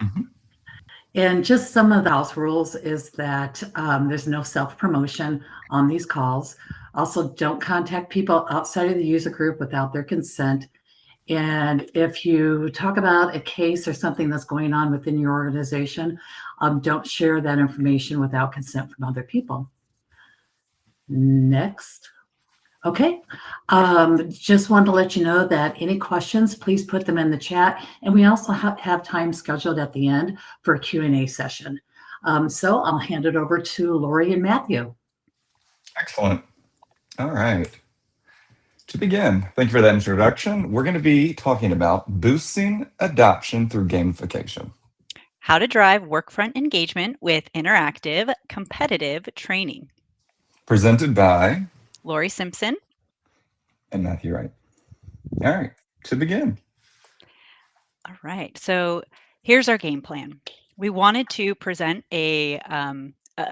Mhm. And just some of the house rules is that there's no self-promotion on these calls. Also, don't contact people outside of the user group without their consent. And if you talk about a case or something that's going on within your organization, don't share that information without consent from other people. Next. Okay. Just wanted to let you know that any questions, please put them in the chat. And we also have time scheduled at the end for a Q&A session. So I'll hand it over to Lauri and Matthew. Excellent. All right. To begin, thank you for that introduction. We're going to be talking about boosting adoption through gamification. How to drive workfront engagement with interactive, competitive training. Presented by Lauri Simpson and Matthew Wright. All right. To begin. All right. So here's our game plan. We wanted to present a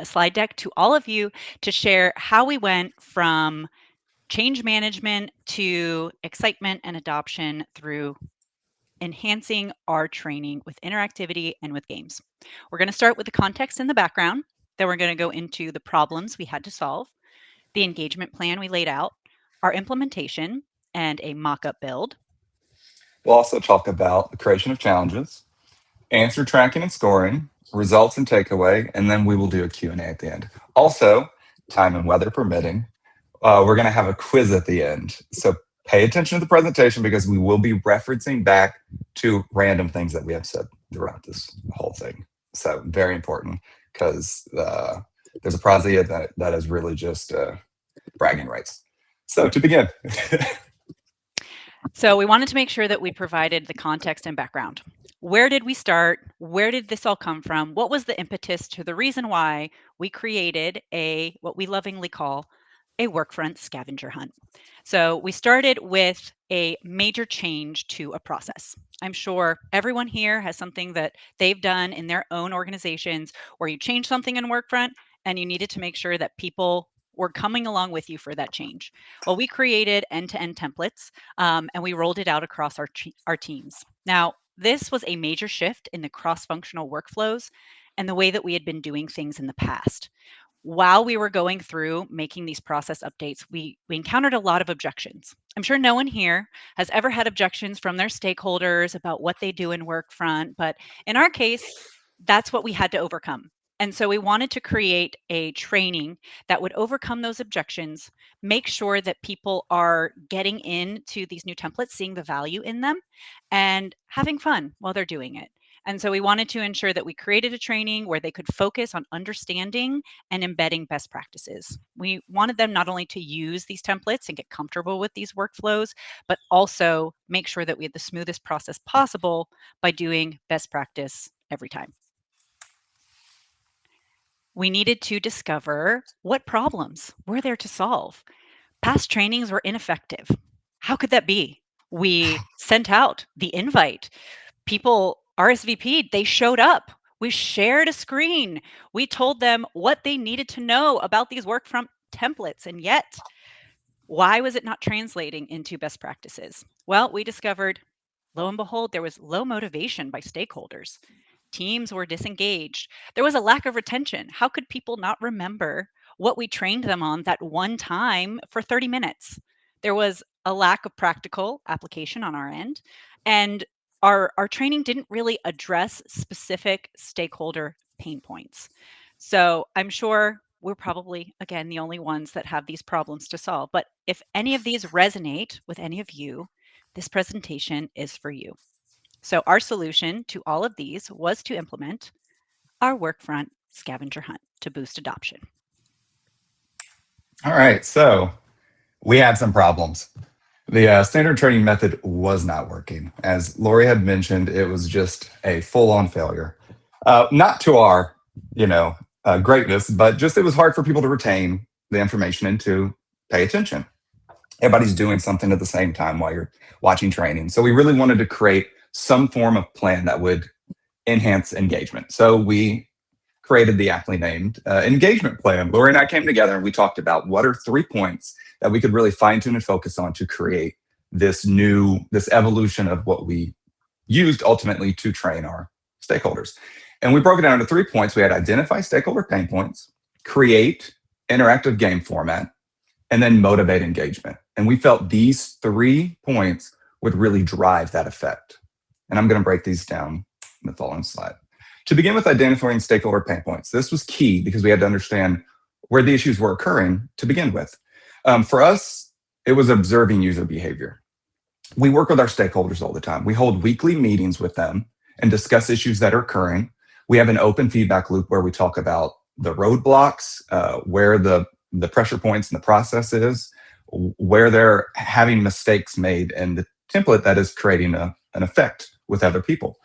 slide deck to all of you to share how we went from change management to excitement and adoption through enhancing our training with interactivity and with games. We're going to start with the context in the background. Then we're going to go into the problems we had to solve, the engagement plan we laid out, our implementation, and a mock-up build. We'll also talk about the creation of challenges, answer tracking and scoring, results and takeaway, and then we will do a Q&A at the end. Also, time and weather permitting, we're going to have a quiz at the end. So pay attention to the presentation because we will be referencing back to random things that we have said throughout this whole thing. So very important because there's a prize that is really just bragging rights. So to begin. So we wanted to make sure that we provided the context and background. Where did we start? Where did this all come from? What was the impetus to the reason why we created what we lovingly call a Workfront scavenger hunt? So we started with a major change to a process. I'm sure everyone here has something that they've done in their own organizations where you changed something in Workfront and you needed to make sure that people were coming along with you for that change. Well, we created end-to-end templates and we rolled it out across our teams. Now, this was a major shift in the cross-functional workflows and the way that we had been doing things in the past. While we were going through making these process updates, we encountered a lot of objections. I'm sure no one here has ever had objections from their stakeholders about what they do in Workfront, but in our case, that's what we had to overcome. And so we wanted to create a training that would overcome those objections, make sure that people are getting into these new templates, seeing the value in them, and having fun while they're doing it. And so we wanted to ensure that we created a training where they could focus on understanding and embedding best practices. We wanted them not only to use these templates and get comfortable with these workflows, but also make sure that we had the smoothest process possible by doing best practice every time. We needed to discover what problems were there to solve. Past trainings were ineffective. How could that be? We sent out the invite. People RSVP'd, they showed up. We shared a screen. We told them what they needed to know about these Workfront templates. And yet, why was it not translating into best practices? Well, we discovered, lo and behold, there was low motivation by stakeholders. Teams were disengaged. There was a lack of retention. How could people not remember what we trained them on that one time for 30 minutes? There was a lack of practical application on our end. And our training didn't really address specific stakeholder pain points. So I'm sure we're probably, again, the only ones that have these problems to solve. But if any of these resonate with any of you, this presentation is for you. So our solution to all of these was to implement our Workfront scavenger hunt to boost adoption. All right, so we had some problems. The standard training method was not working. As Lauri had mentioned, it was just a full-on failure. Not to our, greatness, but just it was hard for people to retain the information and to pay attention. Everybody's doing something at the same time while you're watching training. So we really wanted to create some form of plan that would enhance engagement. So we created the aptly named engagement plan. Lauri and I came together and we talked about what are 3 points that we could really fine tune and focus on to create this evolution of what we used ultimately to train our stakeholders. And we broke it down into 3 points. We had identify stakeholder pain points, create interactive game format, and then motivate engagement. And we felt these 3 points would really drive that effect. And I'm going to break these down in the following slide. To begin with identifying stakeholder pain points, this was key because we had to understand where the issues were occurring to begin with. For us, it was observing user behavior. We work with our stakeholders all the time. We hold weekly meetings with them and discuss issues that are occurring. We have an open feedback loop where we talk about the roadblocks, where the pressure points in the process is, where they're having mistakes made, and the template that is creating an effect with other people.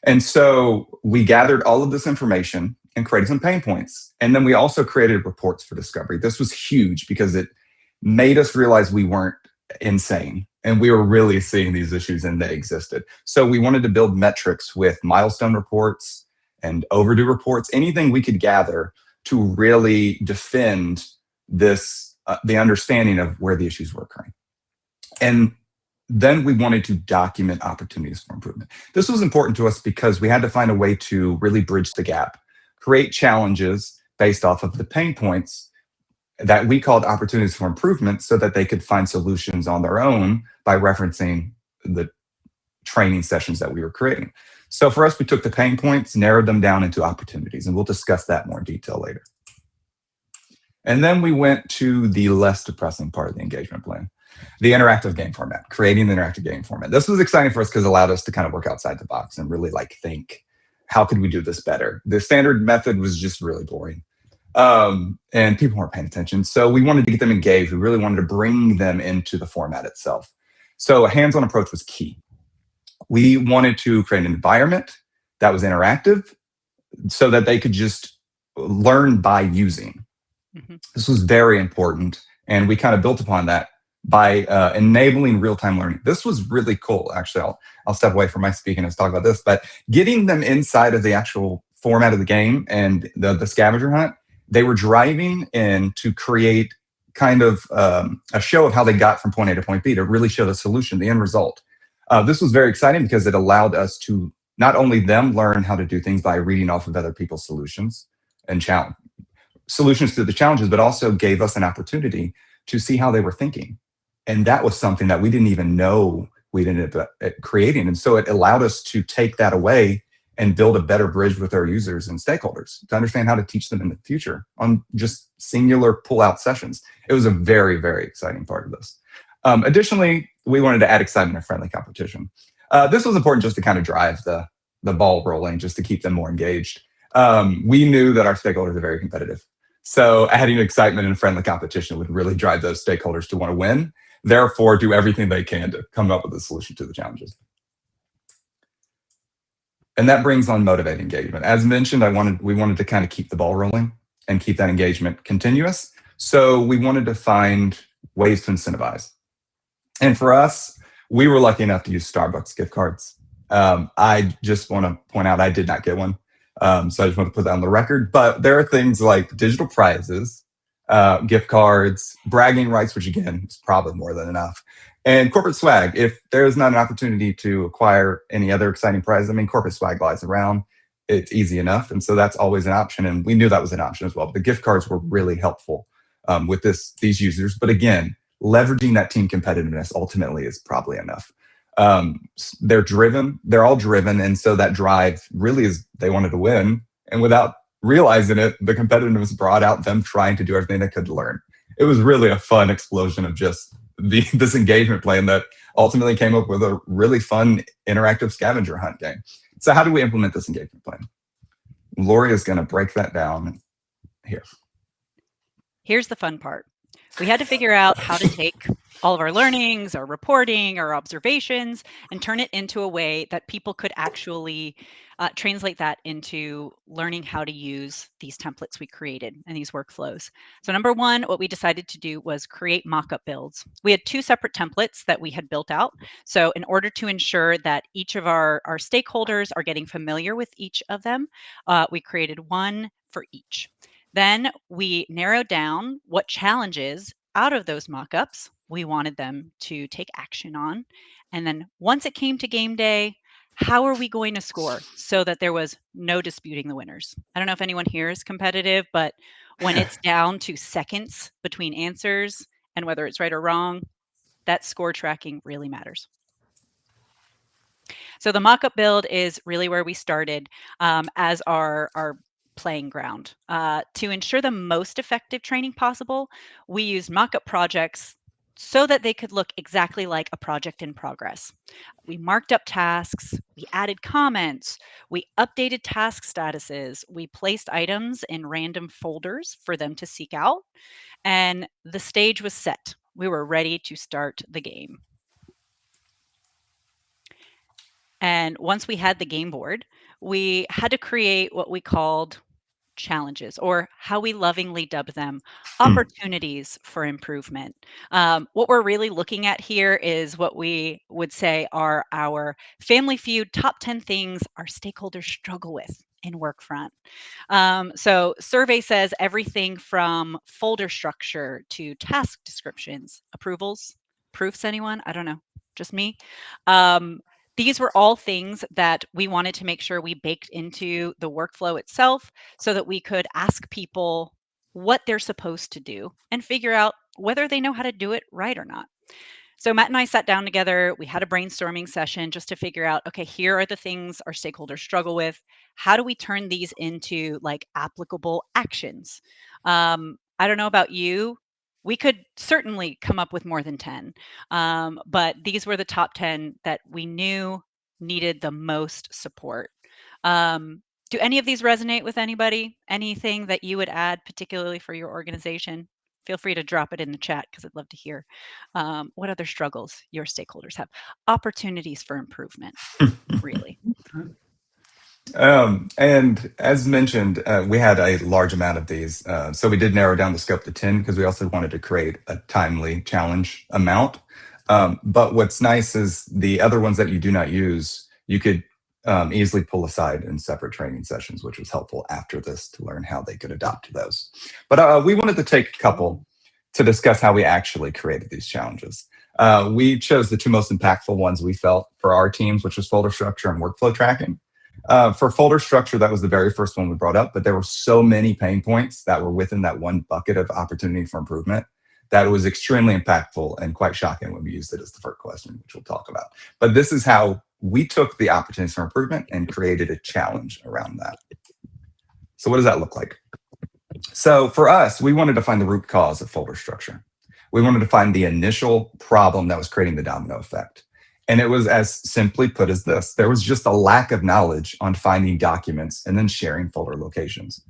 And so we gathered all of this information and created some pain points. And then we also created reports for discovery. This was huge because it made us realize we weren't insane and we were really seeing these issues and they existed. So we wanted to build metrics with milestone reports and overdue reports, anything we could gather to really defend this, the understanding of where the issues were occurring. And then we wanted to document opportunities for improvement. This was important to us because we had to find a way to really bridge the gap, create challenges based off of the pain points that we called opportunities for improvement so that they could find solutions on their own by referencing the training sessions that we were creating. So for us, we took the pain points, narrowed them down into opportunities, and we'll discuss that more in detail later. And then we went to the less depressing part of the engagement plan, the interactive game format, creating the interactive game format. This was exciting for us because it allowed us to kind of work outside the box and really think, how could we do this better? The standard method was just really boring. And people weren't paying attention. So we wanted to get them engaged. We really wanted to bring them into the format itself. So a hands-on approach was key. We wanted to create an environment that was interactive so that they could just learn by using. Mm-hmm. This was very important. And we kind of built upon that by enabling real-time learning. This was really cool. Actually, I'll step away from my speaking and talk about this, but getting them inside of the actual format of the game and the scavenger hunt, they were driving in to create kind of a show of how they got from point A to point B to really show the solution, the end result. This was very exciting because it allowed us to not only them learn how to do things by reading off of other people's solutions and solutions to the challenges, but also gave us an opportunity to see how they were thinking. And that was something that we didn't even know we'd ended up creating. And so it allowed us to take that away and build a better bridge with our users and stakeholders to understand how to teach them in the future on just singular pull-out sessions. It was a very, very exciting part of this. Additionally, we wanted to add excitement and friendly competition. This was important just to kind of drive the ball rolling, just to keep them more engaged. We knew that our stakeholders are very competitive. So adding excitement and friendly competition would really drive those stakeholders to want to win, therefore do everything they can to come up with a solution to the challenges. And that brings on motivate engagement. As mentioned, we wanted to kind of keep the ball rolling and keep that engagement continuous. So we wanted to find ways to incentivize. And for us, we were lucky enough to use Starbucks gift cards. I just want to point out I did not get one. So I just want to put that on the record. But there are things like digital prizes, gift cards, bragging rights, which again is probably more than enough, and corporate swag. If there's not an opportunity to acquire any other exciting prizes, I mean, corporate swag lies around. It's easy enough. And so that's always an option. And we knew that was an option as well. But the gift cards were really helpful with these users. But again, leveraging that team competitiveness ultimately is probably enough. They're driven. They're all driven. And so that drive really is they wanted to win. And without realizing it, the competitiveness brought out them trying to do everything they could to learn. It was really a fun explosion of just this engagement plan that ultimately came up with a really fun interactive scavenger hunt game. So how do we implement this engagement plan? Lauri is going to break that down here. Here's the fun part. We had to figure out how to take all of our learnings, our reporting, our observations, and turn it into a way that people could actually translate that into learning how to use these templates we created and these workflows. So number one, what we decided to do was create mock-up builds. We had 2 separate templates that we had built out. So in order to ensure that each of our stakeholders are getting familiar with each of them, we created one for each. Then we narrowed down what challenges out of those mock-ups we wanted them to take action on. And then once it came to game day, how are we going to score so that there was no disputing the winners? I don't know if anyone here is competitive, but when it's down to seconds between answers and whether it's right or wrong, that score tracking really matters. So the mock-up build is really where we started as our playing ground. To ensure the most effective training possible, we used mock-up projects so that they could look exactly like a project in progress. We marked up tasks, we added comments, we updated task statuses, we placed items in random folders for them to seek out, and the stage was set. We were ready to start the game. And once we had the game board, we had to create what we called challenges, or how we lovingly dubbed them, opportunities for improvement. What we're really looking at here is what we would say are our Family Feud top 10 things our stakeholders struggle with in Workfront. So survey says everything from folder structure to task descriptions, approvals, proofs, anyone? I don't know, just me. These were all things that we wanted to make sure we baked into the workflow itself so that we could ask people what they're supposed to do and figure out whether they know how to do it right or not. So Matt and I sat down together. We had a brainstorming session just to figure out, okay, here are the things our stakeholders struggle with. How do we turn these into like applicable actions? I don't know about you. We could certainly come up with more than 10, but these were the top 10 that we knew needed the most support. Do any of these resonate with anybody? Anything that you would add, particularly for your organization? Feel free to drop it in the chat because I'd love to hear what other struggles your stakeholders have. Opportunities for improvement, really. And as mentioned, we had a large amount of these. So we did narrow down the scope to 10 because we also wanted to create a timely challenge amount. But what's nice is the other ones that you do not use, you could easily pull aside in separate training sessions, which was helpful after this to learn how they could adopt those. But we wanted to take a couple to discuss how we actually created these challenges. We chose the two most impactful ones we felt for our teams, which was folder structure and workflow tracking. For folder structure, that was the very first one we brought up, but there were so many pain points that were within that one bucket of opportunity for improvement that it was extremely impactful and quite shocking when we used it as the first question, which we'll talk about. But this is how we took the opportunities for improvement and created a challenge around that. So what does that look like? So for us, we wanted to find the root cause of folder structure. We wanted to find the initial problem that was creating the domino effect. And it was as simply put as this. There was just a lack of knowledge on finding documents and then sharing folder locations.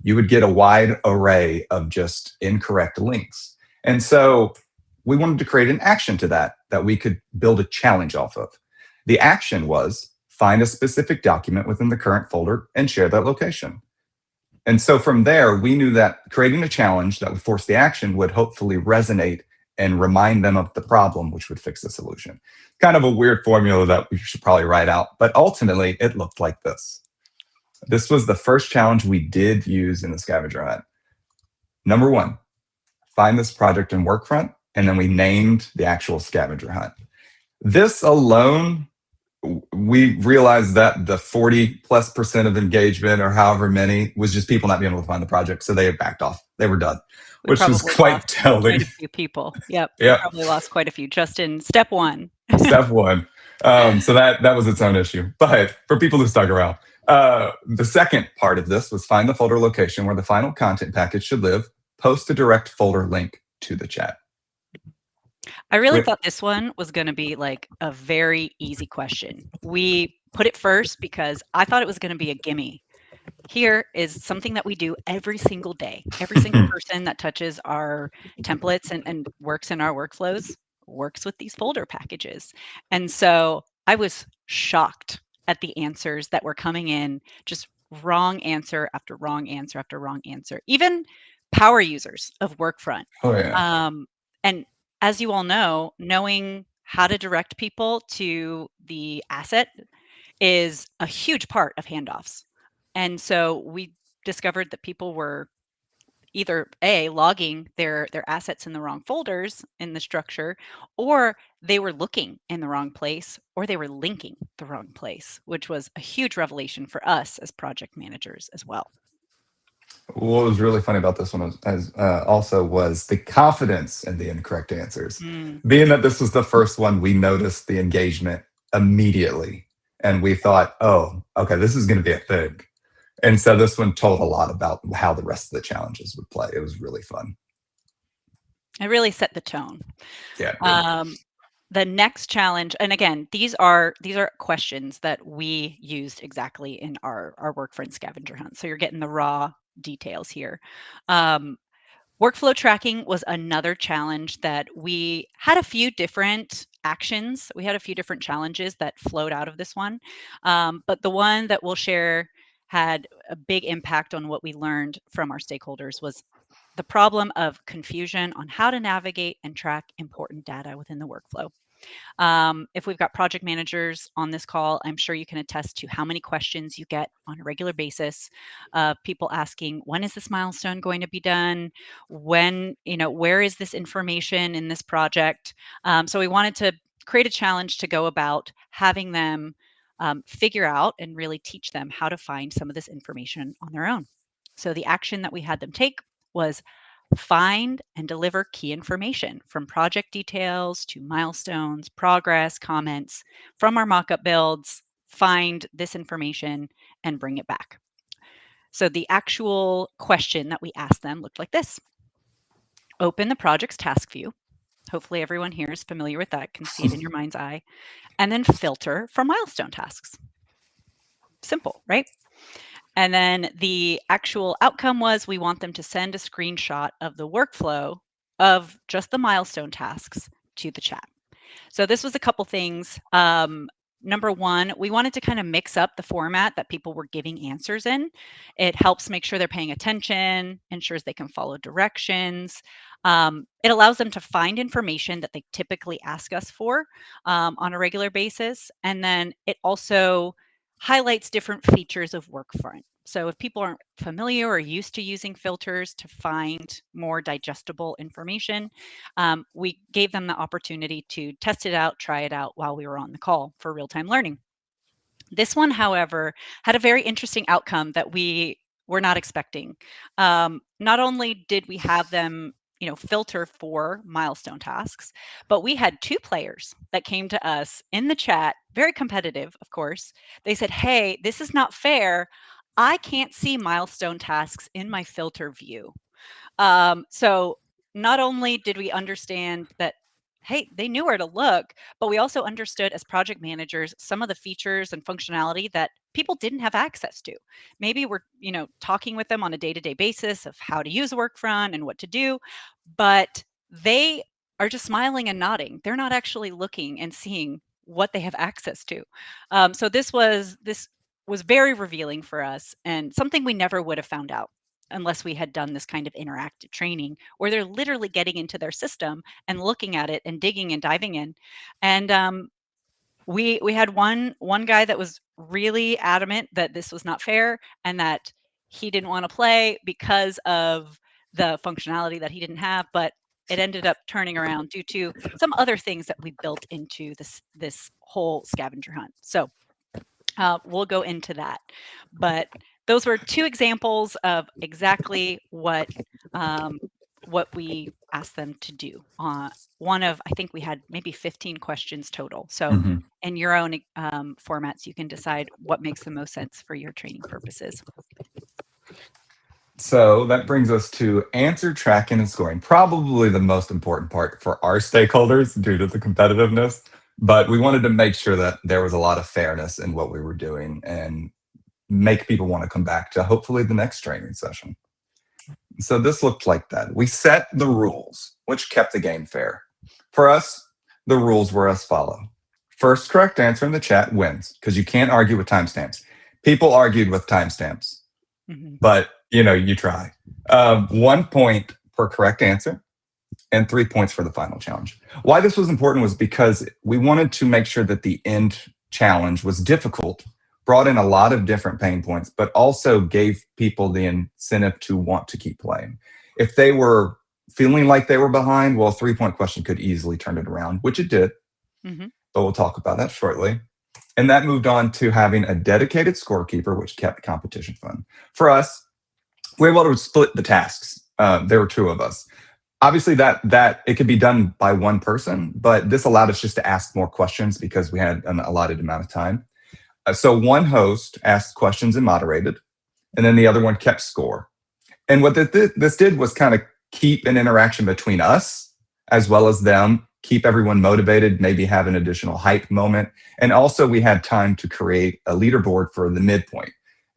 You would get a wide array of just incorrect links. And so we wanted to create an action to that we could build a challenge off of. The action was find a specific document within the current folder and share that location. And so from there, we knew that creating a challenge that would force the action would hopefully resonate and remind them of the problem, which would fix the solution. Kind of a weird formula that we should probably write out, but ultimately it looked like this. This was the first challenge we did use in the scavenger hunt. Number one, find this project in Workfront, and then we named the actual scavenger hunt. This alone, we realized that the 40+% of engagement or however many was just people not being able to find the project. So they had backed off. They were done, which was quite telling. Quite a few people. Yep. We probably lost quite a few just in step one. Step one. So that was its own issue. But for people who stuck around, the second part of this was find the folder location where the final content package should live, post a direct folder link to the chat. I really thought this one was going to be like a very easy question. We put it first because I thought it was going to be a gimme. Here is something that we do every single day. Every single person that touches our templates and works in our workflows works with these folder packages. And so I was shocked at the answers that were coming in, just wrong answer after wrong answer after wrong answer. Even power users of Workfront. Oh, yeah. And as you all know, knowing how to direct people to the asset is a huge part of handoffs. And so we discovered that people were either A, logging their assets in the wrong folders in the structure, or they were looking in the wrong place, or they were linking the wrong place, which was a huge revelation for us as project managers as well. What was really funny about this one also was the confidence in the incorrect answers. Being that this was the first one, we noticed the engagement immediately. And we thought, oh, okay, this is going to be a thing. And so this one told a lot about how the rest of the challenges would play. It was really fun. It really set the tone. Yeah. The next challenge, and again, these are questions that we used exactly in our Workfront scavenger hunt. So you're getting the raw details here. Workflow tracking was another challenge that we had a few different actions. We had a few different challenges that flowed out of this one. But the one that we'll share had a big impact on what we learned from our stakeholders was the problem of confusion on how to navigate and track important data within the workflow. If we've got project managers on this call, I'm sure you can attest to how many questions you get on a regular basis. People asking, when is this milestone going to be done? When, where is this information in this project? So we wanted to create a challenge to go about having them figure out and really teach them how to find some of this information on their own. So the action that we had them take was find and deliver key information from project details to milestones, progress, comments from our mockup builds, find this information and bring it back. So the actual question that we asked them looked like this. Open the project's task view. Hopefully everyone here is familiar with that, can see it in your mind's eye, and then filter for milestone tasks. Simple, right? And then the actual outcome was we want them to send a screenshot of the workflow of just the milestone tasks to the chat. So this was a couple things. Number one, we wanted to kind of mix up the format that people were giving answers in. It helps make sure they're paying attention, ensures they can follow directions. It allows them to find information that they typically ask us for on a regular basis. And then it also highlights different features of Workfront. So if people aren't familiar or used to using filters to find more digestible information, we gave them the opportunity to test it out, try it out while we were on the call for real-time learning. This one, however, had a very interesting outcome that we were not expecting. Not only did we have them filter for milestone tasks, but we had two players that came to us in the chat, very competitive, of course. They said, hey, this is not fair. I can't see milestone tasks in my filter view. So not only did we understand that, hey, they knew where to look, but we also understood as project managers some of the features and functionality that people didn't have access to. Maybe we're, talking with them on a day-to-day basis of how to use Workfront and what to do, but they are just smiling and nodding. They're not actually looking and seeing what they have access to. So this was very revealing for us and something we never would have found out unless we had done this kind of interactive training where they're literally getting into their system and looking at it and digging and diving in. And we had one guy that was really adamant that this was not fair and that he didn't want to play because of the functionality that he didn't have, but it ended up turning around due to some other things that we built into this whole scavenger hunt. So we'll go into that, but those were two examples of exactly what we asked them to do. One of, I think we had maybe 15 questions total. So in your own formats, you can decide what makes the most sense for your training purposes. So that brings us to answer tracking and scoring, probably the most important part for our stakeholders due to the competitiveness. But we wanted to make sure that there was a lot of fairness in what we were doing and make people want to come back to hopefully the next training session. So this looked like that. We set the rules, which kept the game fair. For us, the rules were as follow. First correct answer in the chat wins, because you can't argue with timestamps. People argued with timestamps, but you try. 1 point per correct answer and 3 points for the final challenge. Why this was important was because we wanted to make sure that the end challenge was difficult, brought in a lot of different pain points, but also gave people the incentive to want to keep playing. If they were feeling like they were behind, well, a 3-point question could easily turn it around, which it did. Mhm. But we'll talk about that shortly. And that moved on to having a dedicated scorekeeper, which kept the competition fun. For us, we were able to split the tasks. There were 2 of us. Obviously, that it could be done by one person, but this allowed us just to ask more questions because we had an allotted amount of time. So one host asked questions and moderated, and then the other one kept score. And what this did was kind of keep an interaction between us as well as them, keep everyone motivated, maybe have an additional hype moment. And also, we had time to create a leaderboard for the midpoint.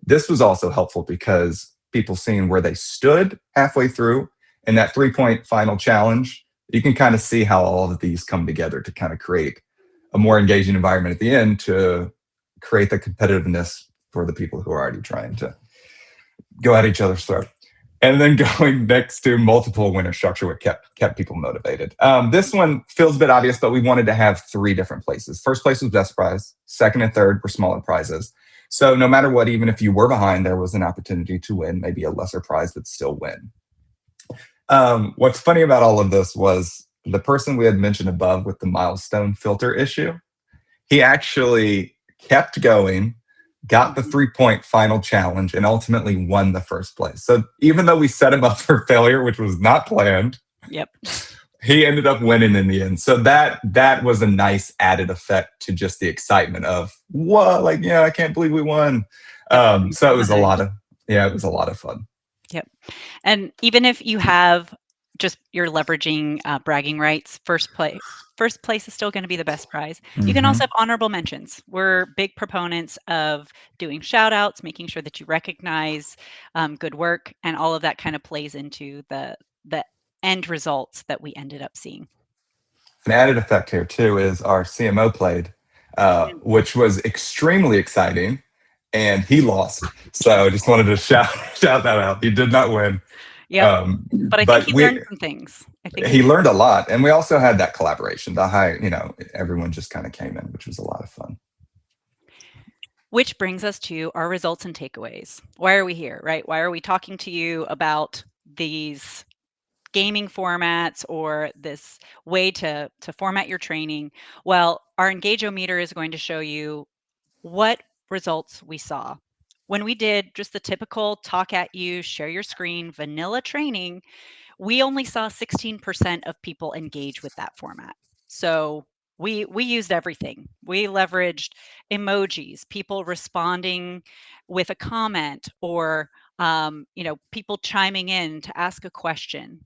This was also helpful because people seeing where they stood halfway through in that 3-point final challenge, you can kind of see how all of these come together to kind of create a more engaging environment at the end to create the competitiveness for the people who are already trying to go at each other's throat. And then going next to multiple winner structure, what kept people motivated. This one feels a bit obvious, but we wanted to have 3 different places. First place was best prize. Second and third were smaller prizes. So no matter what, even if you were behind, there was an opportunity to win, maybe a lesser prize, but still win. What's funny about all of this was the person we had mentioned above with the milestone filter issue. He actually kept going, got the 3-point final challenge, and ultimately won the first place. So even though we set him up for failure, which was not planned, Yep. he ended up winning in the end. So that was a nice added effect to just the excitement of, whoa, like, yeah, I can't believe we won. So it was a lot of fun. Yep. And even if you have just you're leveraging bragging rights, first place is still going to be the best prize. You can also have honorable mentions. We're big proponents of doing shout outs, making sure that you recognize good work, and all of that kind of plays into the end results that we ended up seeing. An added effect here too is our CMO played, which was extremely exciting, and he lost. So I just wanted to shout that out. He did not win. Yeah, but I think he learned some things. He learned a lot, and we also had that collaboration. Everyone just kind of came in, which was a lot of fun. Which brings us to our results and takeaways. Why are we here, right? Why are we talking to you about these gaming formats or this way to format your training? Well, our Engageometer is going to show you what results we saw. When we did just the typical talk at you, share your screen, vanilla training, we only saw 16% of people engage with that format. So we used everything. We leveraged emojis, people responding with a comment, or people chiming in to ask a question.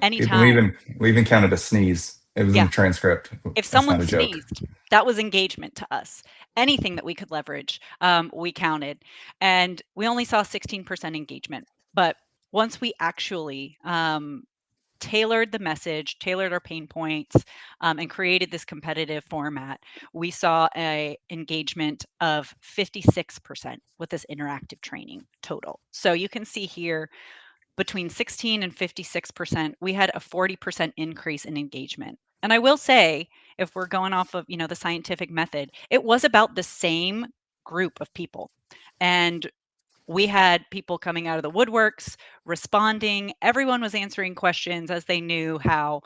Anytime. We even counted a sneeze. It was in the transcript. If That's someone not a joke. sneezed, that was engagement to us. Anything that we could leverage, we counted. And we only saw 16% engagement. But once we actually tailored the message, tailored our pain points, and created this competitive format, we saw a engagement of 56% with this interactive training total. So you can see here, between 16 and 56%, we had a 40% increase in engagement. And I will say, if we're going off of, the scientific method, it was about the same group of people. And we had people coming out of the woodworks, responding. Everyone was answering questions as they knew how,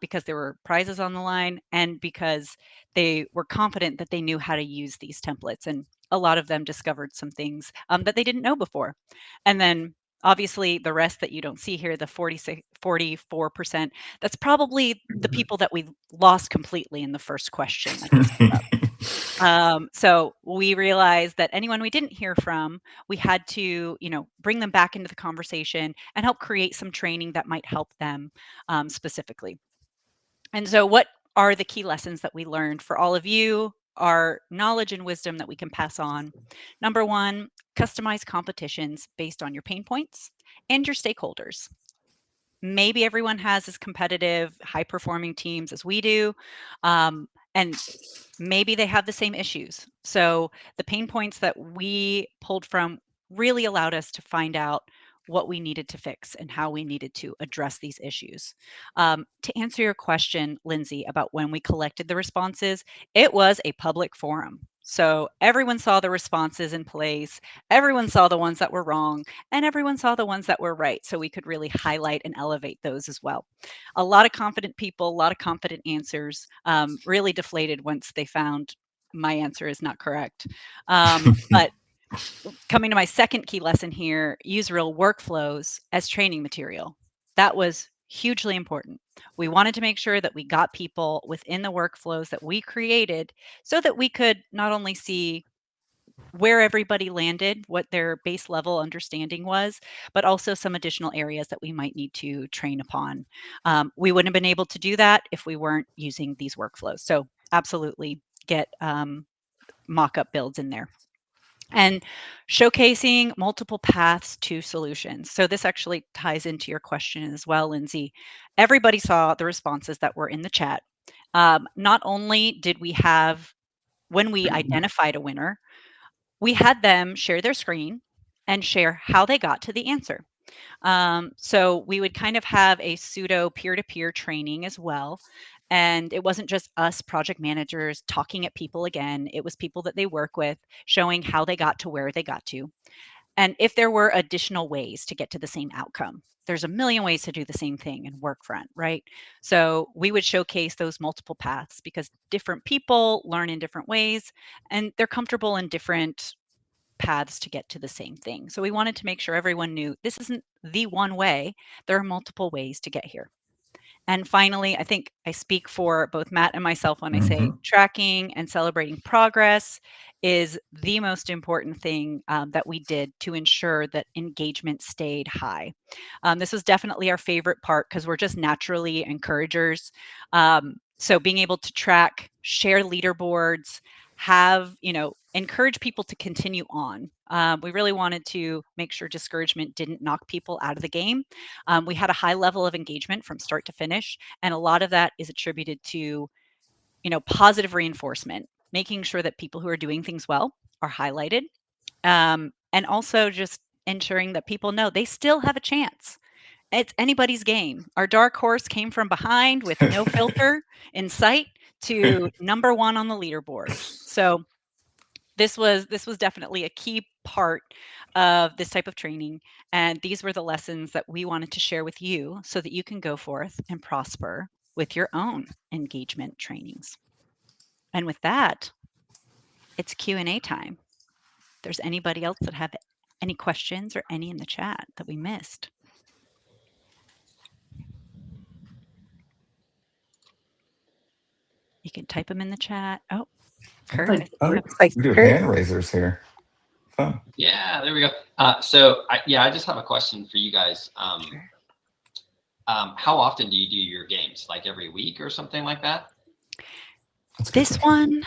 because there were prizes on the line and because they were confident that they knew how to use these templates. And a lot of them discovered some things that they didn't know before. And then obviously the rest that you don't see here, the 44%, that's probably the people that we lost completely in the first question that gets put up. So we realized that anyone we didn't hear from, we had to, bring them back into the conversation and help create some training that might help them specifically. And so what are the key lessons that we learned for all of you, our knowledge and wisdom that we can pass on? Number one, customize competitions based on your pain points and your stakeholders. Maybe everyone has as competitive, high-performing teams as we do, and maybe they have the same issues. So the pain points that we pulled from really allowed us to find out what we needed to fix and how we needed to address these issues. To answer your question, Lindsay, about when we collected the responses, it was a public forum. So everyone saw the responses in place, everyone saw the ones that were wrong, and everyone saw the ones that were right. So we could really highlight and elevate those as well. A lot of confident people, a lot of confident answers, really deflated once they found my answer is not correct. But coming to my second key lesson here, use real workflows as training material. That was hugely important. We wanted to make sure that we got people within the workflows that we created so that we could not only see where everybody landed, what their base level understanding was, but also some additional areas that we might need to train upon. We wouldn't have been able to do that if we weren't using these workflows. So absolutely get mock-up builds in there. And showcasing multiple paths to solutions. So this actually ties into your question as well, Lindsay. Everybody saw the responses that were in the chat. Not only did we have, when we identified a winner, we had them share their screen and share how they got to the answer. So we would kind of have a pseudo peer-to-peer training as well. And it wasn't just us project managers talking at people again, it was people that they work with showing how they got to where they got to. And if there were additional ways to get to the same outcome, there's a million ways to do the same thing in Workfront, right? So we would showcase those multiple paths because different people learn in different ways and they're comfortable in different paths to get to the same thing. So we wanted to make sure everyone knew this isn't the one way. There are multiple ways to get here. And finally, I think I speak for both Matt and myself when I say tracking and celebrating progress is the most important thing that we did to ensure that engagement stayed high. This was definitely our favorite part because we're just naturally encouragers. So being able to track, share leaderboards, have, encourage people to continue on. We really wanted to make sure discouragement didn't knock people out of the game. We had a high level of engagement from start to finish, and a lot of that is attributed to, positive reinforcement, making sure that people who are doing things well are highlighted, and also just ensuring that people know they still have a chance. It's anybody's game. Our dark horse came from behind with no filter in sight to number one on the leaderboard. So this was definitely a key part of this type of training, and these were the lessons that we wanted to share with you so that you can go forth and prosper with your own engagement trainings. And with that, it's Q&A time. If there's anybody else that have any questions or any in the chat that we missed. You can type them in the chat. Oh, Kurt. We do hand raisers here. Fun. Yeah, there we go. I just have a question for you guys. Sure. How often do you do your games? Like every week or something like that? This one,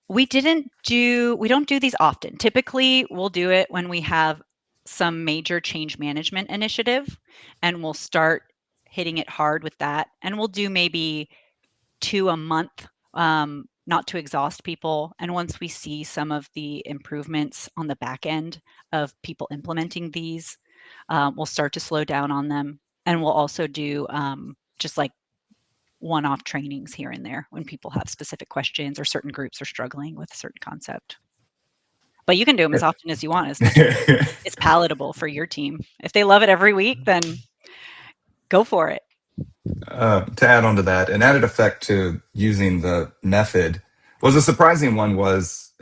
we don't do these often. Typically, we'll do it when we have some major change management initiative, and we'll start hitting it hard with that. And we'll do maybe 2 a month, not to exhaust people. And once we see some of the improvements on the back end of people implementing these, we'll start to slow down on them. And we'll also do just like one-off trainings here and there when people have specific questions or certain groups are struggling with a certain concept. But you can do them as often as you want, as much as it's palatable for your team. If they love it every week, then go for it. To add on to that, an added effect to using the method was a surprising one was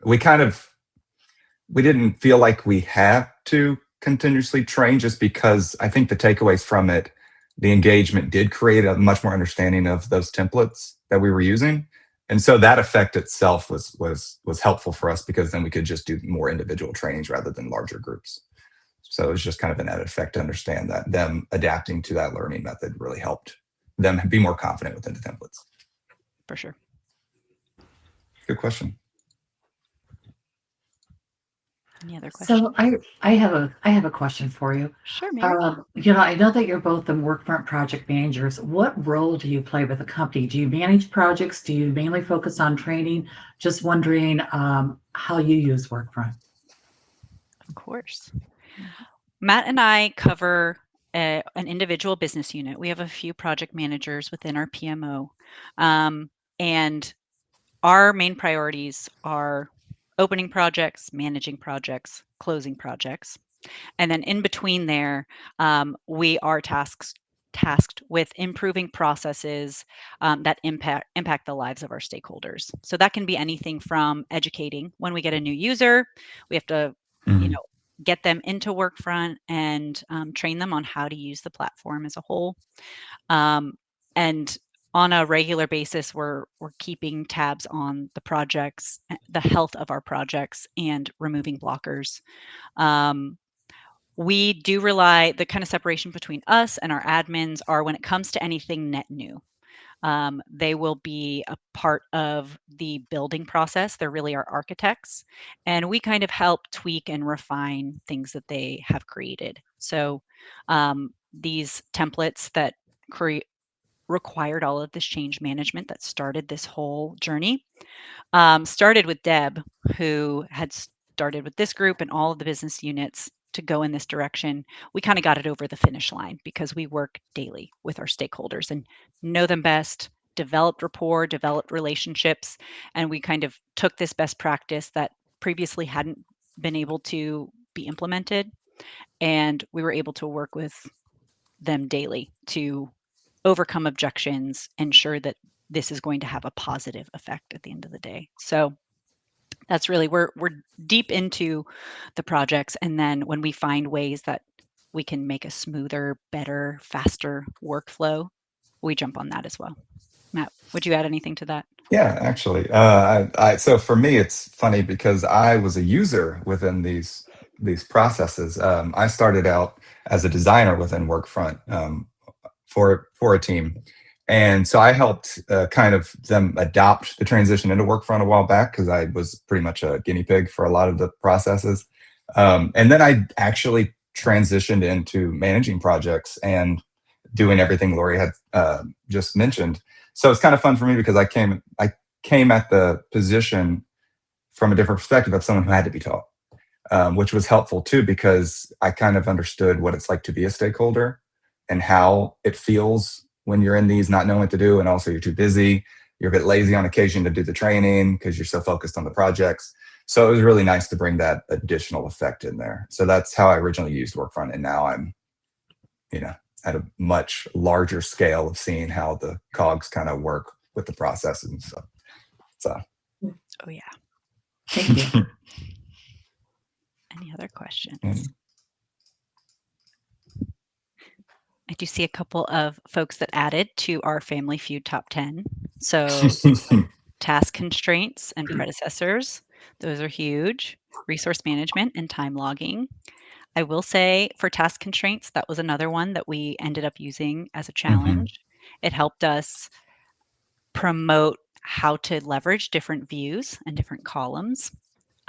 we didn't feel like we had to continuously train just because I think the takeaways from it, the engagement did create a much more understanding of those templates that we were using. And so that effect itself was helpful for us because then we could just do more individual trainings rather than larger groups. So it was just kind of an added effect to understand that them adapting to that learning method really helped them be more confident within the templates. For sure. Good question. Any other questions? So I have a question for you. Sure, Mary. I know that you're both the Workfront project managers. What role do you play with the company? Do you manage projects? Do you mainly focus on training? Just wondering how you use Workfront. Of course. Matt and I cover an individual business unit. We have a few project managers within our PMO, and our main priorities are opening projects, managing projects, closing projects. And then in between there, we are tasked with improving processes that impact the lives of our stakeholders. So that can be anything from educating. When we get a new user, we have to, you know, get them into Workfront and train them on how to use the platform as a whole. And on a regular basis, we're keeping tabs on the projects, the health of our projects, and removing blockers. We do rely, the kind of separation between us and our admins are when it comes to anything net new. They will be a part of the building process. They're really our architects, and we kind of help tweak and refine things that they have created. So these templates that required all of this change management that started this whole journey started with Deb, who had started with this group and all of the business units to go in this direction. We kind of got it over the finish line because we work daily with our stakeholders and know them best, developed rapport, developed relationships, and we kind of took this best practice that previously hadn't been able to be implemented, and we were able to work with them daily to overcome objections, ensure that this is going to have a positive effect at the end of the day. So that's really, we're deep into the projects, and then when we find ways that we can make a smoother, better, faster workflow, we jump on that as well. Matt, would you add anything to that? Yeah, actually, so for me, it's funny because I was a user within these processes. I started out as a designer within Workfront for a team, and so I helped kind of them adopt the transition into Workfront a while back because I was pretty much a guinea pig for a lot of the processes, and then I actually transitioned into managing projects and doing everything Lauri had just mentioned. So it's kind of fun for me because I came at the position from a different perspective of someone who had to be taught, which was helpful too, because I kind of understood what it's like to be a stakeholder and how it feels when you're in these not knowing what to do. And also you're too busy. You're a bit lazy on occasion to do the training because you're so focused on the projects. So it was really nice to bring that additional effect in there. So that's how I originally used Workfront. And now I'm, at a much larger scale of seeing how the cogs kind of work with the processes and stuff. So. Oh yeah. Thank you. Any other questions? I do see a couple of folks that added to our Family Feud top 10. So task constraints and predecessors, those are huge. Resource management and time logging. I will say for task constraints, that was another one that we ended up using as a challenge. It helped us promote how to leverage different views and different columns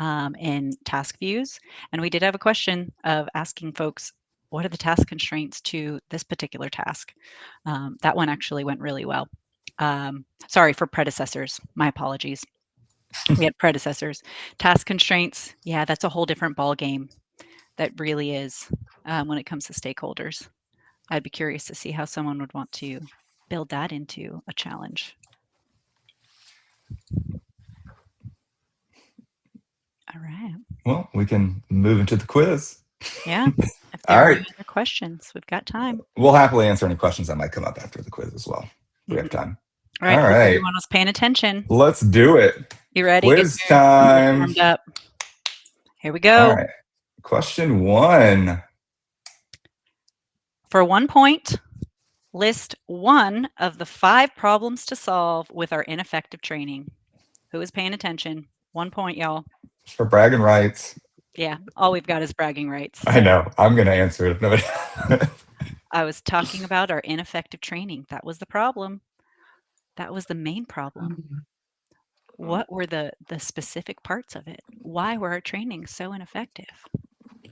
in task views. And we did have a question of asking folks, what are the task constraints to this particular task? That one actually went really well. Sorry for predecessors, my apologies. We had predecessors. Task constraints, yeah, that's a whole different ball game. That really is when it comes to stakeholders. I'd be curious to see how someone would want to build that into a challenge. All right. Well, we can move into the quiz. Yeah. If there are any other questions, we've got time. We'll happily answer any questions that might come up after the quiz as well. We have time. All right. Hope everyone was paying attention. Let's do it. You ready? Quiz time. Warmed up. Here we go. All right. Question 1. For 1 point, list one of the 5 problems to solve with our ineffective training. Who is paying attention? 1 point, y'all. For bragging rights. Yeah, all we've got is bragging rights. I know. I'm going to answer it if nobody. I was talking about our ineffective training. That was the problem. That was the main problem. What were the specific parts of it? Why were our trainings so ineffective?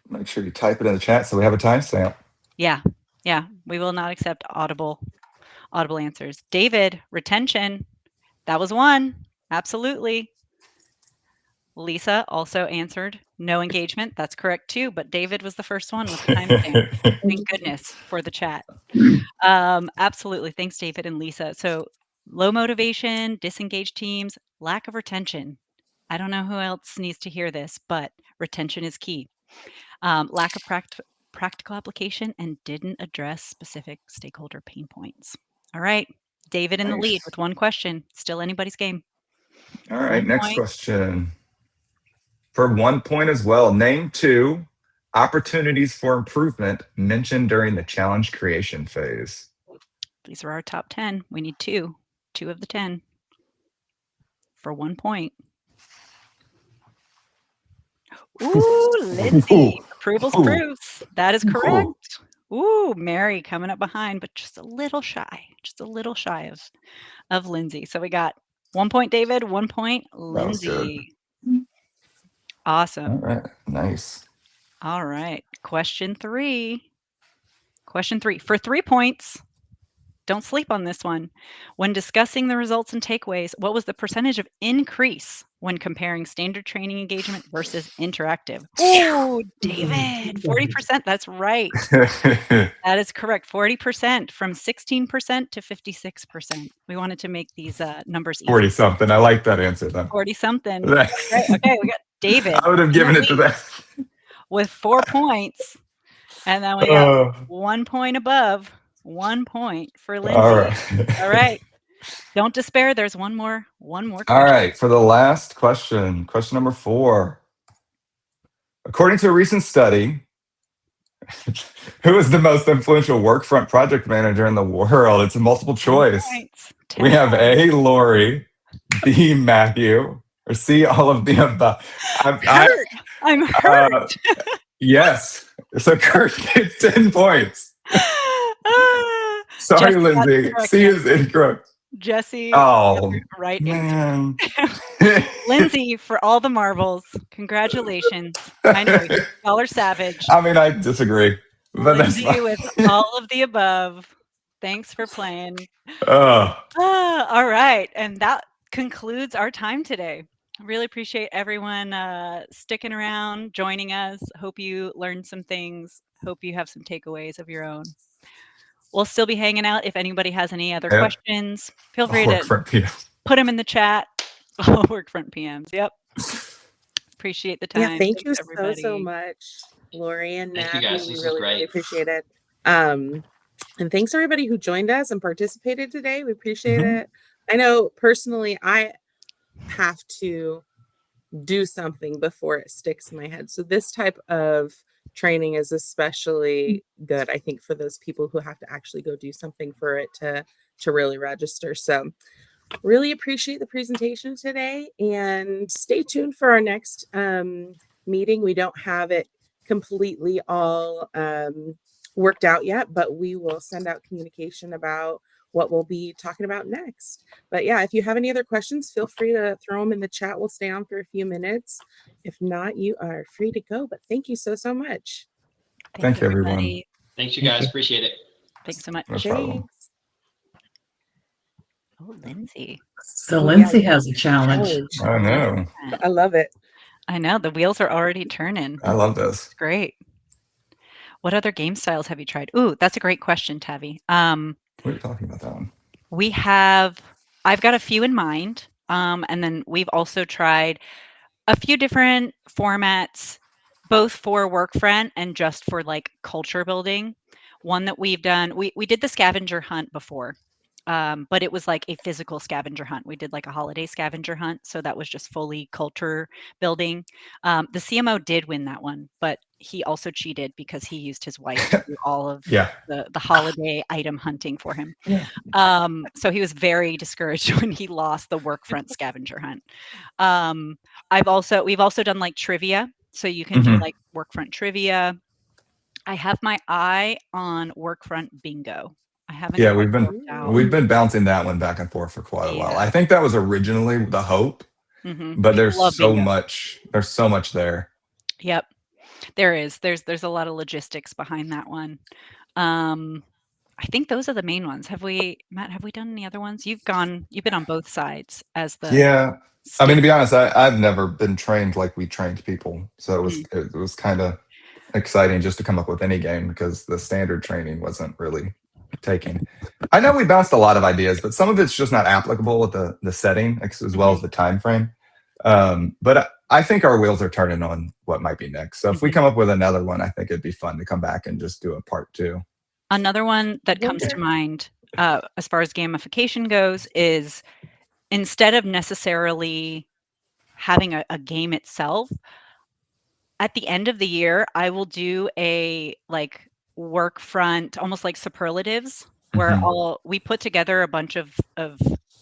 Make sure you type it in the chat so we have a timestamp. Yeah. We will not accept audible answers. David, retention. That was 1. Absolutely. Lisa also answered no engagement. That's correct too, but David was the first one with the timestamp. Thank goodness for the chat. Absolutely. Thanks, David and Lisa. So Low motivation, disengaged teams, lack of retention. I don't know who else needs to hear this, but retention is key. Lack of practical application and didn't address specific stakeholder pain points. All right, David in the lead Nice. with one question. Still anybody's game. All right, 1 next point. question. For 1 point as well, name 2 opportunities for improvement mentioned during the challenge creation phase. These are our top 10. We need 2 of the 10 for 1 point. Ooh, Lindsay, approvals Ooh. proofs. That is correct. Ooh, Mary coming up behind, but just a little shy, of Lindsay. So we got 1 point, David, 1 point, Lindsay. Awesome. All right, nice. All right, question 3. Question 3 for 3 points. Don't sleep on this one. When discussing the results and takeaways, what was the percentage of increase when comparing standard training engagement versus interactive? Oh, David, 40%. That's right. That is correct. 40% from 16% to 56%. We wanted to make these numbers easy. 40 something. I like that answer though. 40 something. Right. Okay, we got David. I would have given it to that. With 4 points. And then we got 1 point above. 1 point for Lindsay. All right. All right. Don't despair. There's one more question. All right. For the last question, question number 4. According to a recent study, who is the most influential Workfront project manager in the world? It's a multiple choice. We have A, Lauri, B, Matthew, or C, all of the above. I'm hurt. Yes. So Kurt gets 10 points. Sorry, Jesse, Lindsay. C is incorrect. Jesse. Oh, right man. Lindsay, for all the marbles, congratulations. I know, y'all are savage. I mean, I disagree. But Lindsay that's with all of the above. Thanks for playing. Oh. All right. And that concludes our time today. I really appreciate everyone sticking around, joining us. Hope you learned some things. Hope you have some takeaways of your own. We'll still be hanging out. If anybody has any other questions, feel free to put them in the chat. Workfront PMs. Yep. Appreciate the time. Yeah, thank Thanks, you everybody. so much, Lauri and Thank Matthew. you guys. We This really, was great. really appreciate it. And thanks everybody who joined us and participated today. We appreciate it. I know personally, I have to do something before it sticks in my head. So this type of training is especially good, I think, for those people who have to actually go do something for it to really register. So really appreciate the presentation today, and stay tuned for our next meeting. We don't have it completely all worked out yet, but we will send out communication about what we'll be talking about next. But yeah, if you have any other questions, feel free to throw them in the chat. We'll stay on for a few minutes. If not, you are free to go. But thank you so much. Thank you, everyone. Thanks, you guys. Appreciate it. Thanks so much. No problem. Oh, Lindsay. So Lindsay has a challenge. I know. I love it. I know. The wheels are already turning. I love this. It's great. What other game styles have you tried? Ooh, that's a great question, Tavi. What are you talking about that one? I've got a few in mind. And then we've also tried a few different formats, both for Workfront and just for like culture building. One that we've done, we did the scavenger hunt before, but it was like a physical scavenger hunt. We did like a holiday scavenger hunt. So that was just fully culture building. The CMO did win that one, but he also cheated because he used his wife to do all of the holiday item hunting for him. So he was very discouraged when he lost the Workfront scavenger hunt. We've also done like trivia. So you can do like Workfront trivia. I have my eye on Workfront bingo. I haven't. Yeah, we've been bouncing that one back and forth for quite a while. I think that was originally the hope, but there's so much. There's so much there. Yep, there is. There's a lot of logistics behind that one. I think those are the main ones. Matt? Have we done any other ones? You've been on both sides as the. Yeah, I mean, to be honest, I've never been trained like we trained people, so it was kind of exciting just to come up with any game because the standard training wasn't really taking. I know we bounced a lot of ideas, but some of it's just not applicable with the setting as well as the time frame. But I think our wheels are turning on what might be next. So if we come up with another one, I think it'd be fun to come back and just do a part 2. Another one that comes to mind as far as gamification goes is instead of necessarily having a game itself, at the end of the year, I will do a like Workfront, almost like superlatives, where we put together a bunch of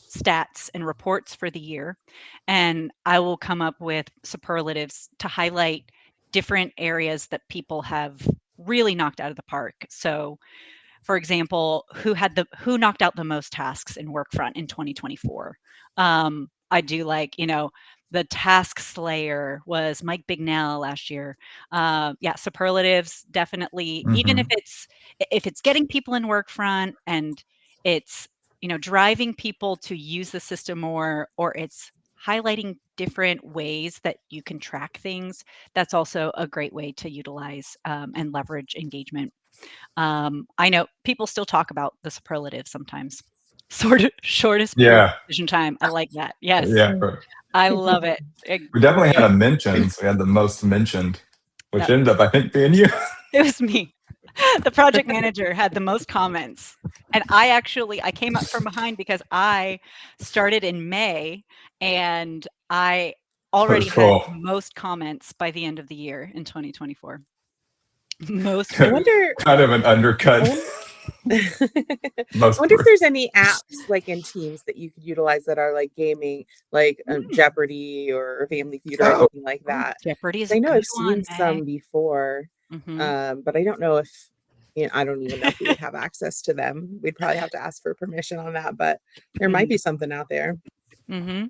stats and reports for the year, and I will come up with superlatives to highlight different areas that people have really knocked out of the park. So, for example, who knocked out the most tasks in Workfront in 2024? I do like, the task slayer was Mike Bignell last year. Yeah, superlatives definitely. Even if it's getting people in Workfront and it's driving people to use the system more, or it's highlighting different ways that you can track things. That's also a great way to utilize and leverage engagement. I know people still talk about the superlative sometimes. Shortest decision time. I like that. Yes. Yeah. I love it. We definitely had a mentions. We had the most mentioned, which ended up, I think, being you. It was me. The project manager had the most comments. And I came up from behind because I started in May and I already had most comments by the end of the year in 2024. Most. I wonder. Kind of an undercut. I wonder if there's any apps like in Teams that you could utilize that are like gaming, like Jeopardy or Family Feud or anything like that. Jeopardy is I know I've seen some before, Mm-hmm. but I don't know if I don't even know if we would have access to them. We'd probably have to ask for permission on that, but there might be something out there. Mm-hmm.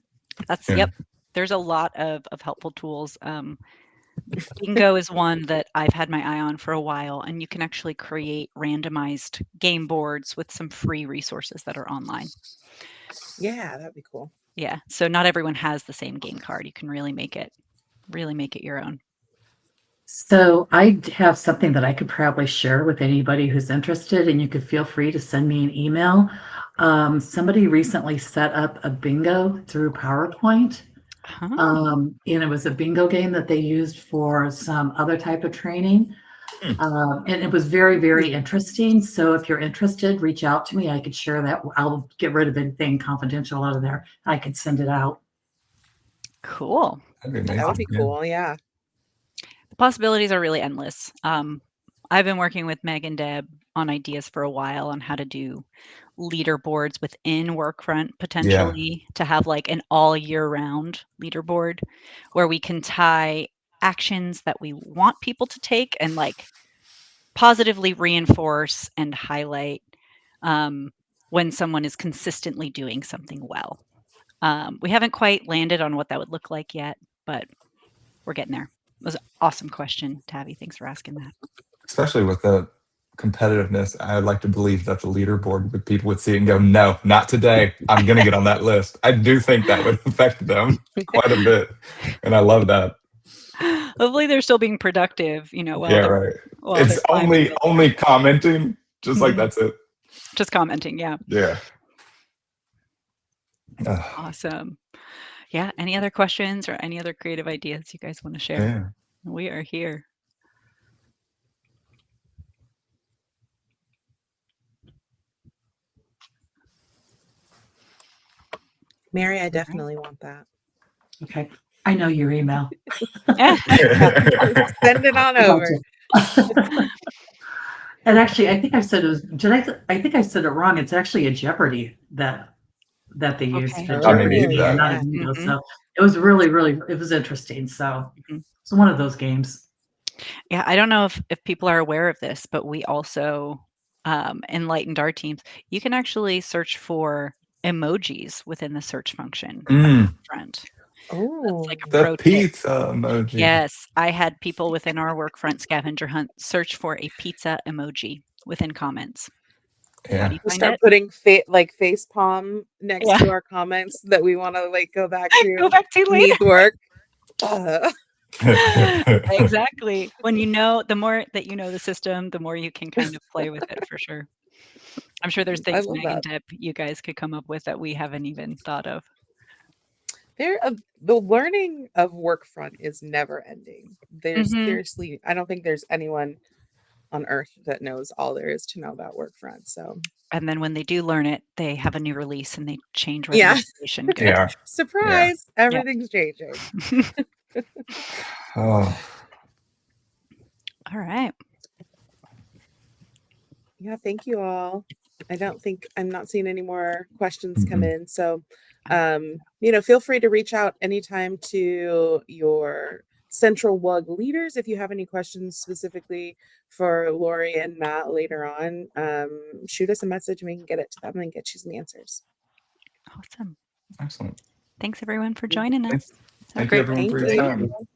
Yep. There's a lot of helpful tools. Bingo is one that I've had my eye on for a while, and you can actually create randomized game boards with some free resources that are online. Yeah, that'd be cool. Yeah, so not everyone has the same game card. You can really make it your own. So I have something that I could probably share with anybody who's interested, and you could feel free to send me an email. Somebody recently set up a bingo through PowerPoint. And it was a bingo game that they used for some other type of training. And it was very, very interesting. So if you're interested, reach out to me. I could share that. I'll get rid of anything confidential out of there. I could send it out. Cool. That would be cool. Yeah. The possibilities are really endless. I've been working with Meg and Deb on ideas for a while on how to do leaderboards within Workfront, potentially to have like an all year round leaderboard where we can tie actions that we want people to take and like positively reinforce and highlight when someone is consistently doing something well. We haven't quite landed on what that would look like yet, but we're getting there. It was an awesome question, Tabby. Thanks for asking that. Especially with the competitiveness, I would like to believe that the leaderboard people would see it and go, no, not today. I'm going to get on that list. I do think that would affect them quite a bit. And I love that. Hopefully they're still being productive, Right. It's only commenting, just like that's it. Just commenting, yeah. Yeah. Awesome. Yeah. Any other questions or any other creative ideas you guys want to share? Yeah. We are here. Mary, I definitely want that. Okay. I know your email. Send it on over. And actually, I think I said it was, I think I said it wrong. It's actually a Jeopardy that they used. Okay. So it was really, it was interesting. So it's one of those games. Yeah, I don't know if people are aware of this, but we also enlightened our teams. You can actually search for emojis within the search function. Front. Oh, like the pizza emoji. Yes, I had people within our Workfront scavenger hunt search for a pizza emoji within comments. Yeah. We'll start putting face palm next to our comments that we want to like go back to later. Work. Exactly. When the more that you know the system, the more you can kind of play with it for sure. I'm sure there's I things, love Meg and that. Deb, you guys could come up with that we haven't even thought of. The learning of Workfront is never ending. There's Mhm. seriously, I don't think there's anyone on earth that knows all there is to know about Workfront. So And then when they do learn it, they have a new release and they change where yeah, the information goes. Yeah. surprise, everything's changing. Oh, All right. Yeah, thank you all. I'm not seeing any more questions come Mhm. in. So, feel free to reach out anytime to your central WUG leaders if you have any questions specifically for Lauri and Matt later on. Shoot us a message and we can get it to them and get you some answers. Awesome. excellent. Thanks everyone for joining us. Have a Thank you great everyone Thank for your you. time.